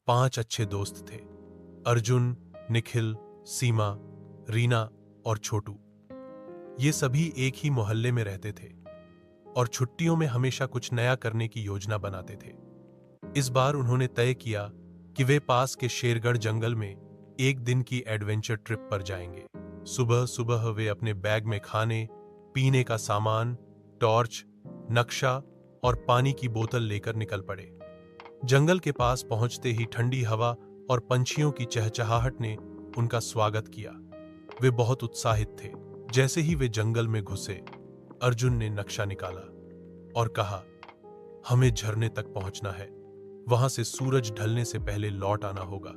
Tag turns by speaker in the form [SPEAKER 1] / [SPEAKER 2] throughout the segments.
[SPEAKER 1] 5 अच्छे दोस्त थे। अर्जुन, निखिल, सीमा, रीना और छोटू। ये सभी एक ही मोहल्ले में रहते थे और छुट्टियों में हमेशा कुछ नया करने की योजना बनाते थे। इस बार उन्होंने तय किया कि वे पास के शेरगढ़ जंगल में एक दिन की एडवेंचर ट्रिप पर जाएंगे। सुबह सुबह वे अपने बैग में खाने पीने का सामान, टॉर्च, नक्शा और पानी की बोतल लेकर निकल पड़े। जंगल के पास पहुंचते ही ठंडी हवा और पंछियों की चहचहाहट ने उनका स्वागत किया। वे बहुत उत्साहित थे। जैसे ही वे जंगल में घुसे, अर्जुन ने नक्शा निकाला और कहा, हमें झरने तक पहुंचना है, वहां से सूरज ढलने से पहले लौट आना होगा।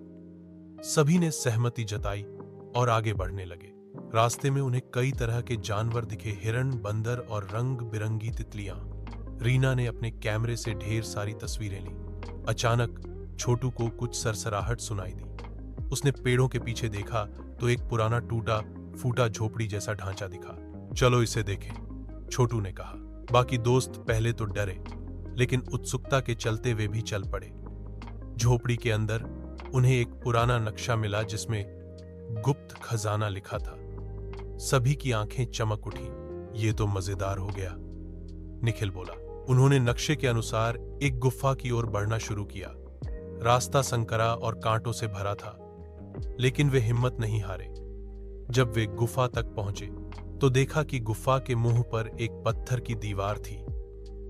[SPEAKER 1] सभी ने सहमति जताई और आगे बढ़ने लगे। रास्ते में उन्हें कई तरह के जानवर दिखे, हिरण, बंदर और रंग बिरंगी तितलियां। रीना ने अपने कैमरे से ढेर सारी तस्वीरें ली। अचानक छोटू को कुछ सरसराहट सुनाई दी। उसने पेड़ों के पीछे देखा तो एक पुराना टूटा फूटा झोपड़ी जैसा ढांचा दिखा। चलो इसे देखें, छोटू ने कहा। बाकी दोस्त पहले तो डरे, लेकिन उत्सुकता के चलते वे भी चल पड़े। झोपड़ी के अंदर उन्हें एक पुराना नक्शा मिला जिसमें गुप्त खजाना लिखा था। सभी की आंखें चमक उठी। ये तो मजेदार हो गया, निखिल बोला। उन्होंने नक्शे के अनुसार एक गुफा की ओर बढ़ना शुरू किया। रास्ता संकरा और कांटों से भरा था, लेकिन वे हिम्मत नहीं हारे। जब वे गुफा तक पहुंचे तो देखा कि गुफा के मुंह पर एक पत्थर की दीवार थी।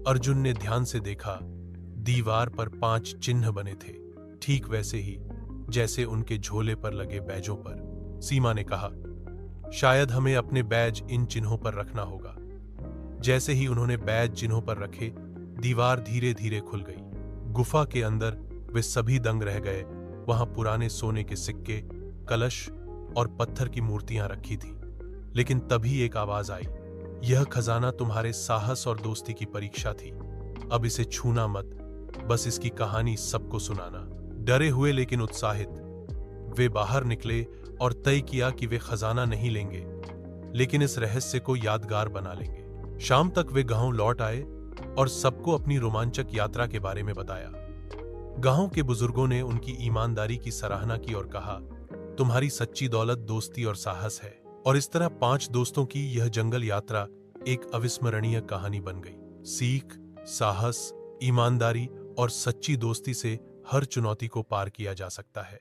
[SPEAKER 1] अर्जुन ने ध्यान से देखा, दीवार पर 5 चिन्ह बने थे, ठीक वैसे ही जैसे उनके झोले पर लगे बैजों पर। सीमा ने कहा, शायद हमें अपने बैज इन चिन्हों पर रखना होगा। जैसे ही उन्होंने बैज चिन्हों पर रखे, दीवार धीरे धीरे खुल गई। गुफा के अंदर वे सभी दंग रह गए। वहां पुराने सोने के सिक्के, कलश और पत्थर की मूर्तियां रखी थी। लेकिन तभी एक आवाज आई, यह खजाना तुम्हारे साहस और दोस्ती की परीक्षा थी। अब इसे छूना मत, बस इसकी कहानी सबको सुनाना। डरे हुए लेकिन उत्साहित, वे बाहर निकले और तय किया कि वे खजाना नहीं लेंगे, लेकिन इस रहस्य को यादगार बना लेंगे। शाम तक वे गांव लौट आए और सबको अपनी रोमांचक यात्रा के बारे में बताया। गांव के बुजुर्गों ने उनकी ईमानदारी की सराहना की और कहा, तुम्हारी सच्ची दौलत दोस्ती और साहस है। और इस तरह 5 दोस्तों की यह जंगल यात्रा एक अविस्मरणीय कहानी बन गई। सीख, साहस, ईमानदारी और सच्ची दोस्ती से हर चुनौती को पार किया जा सकता है।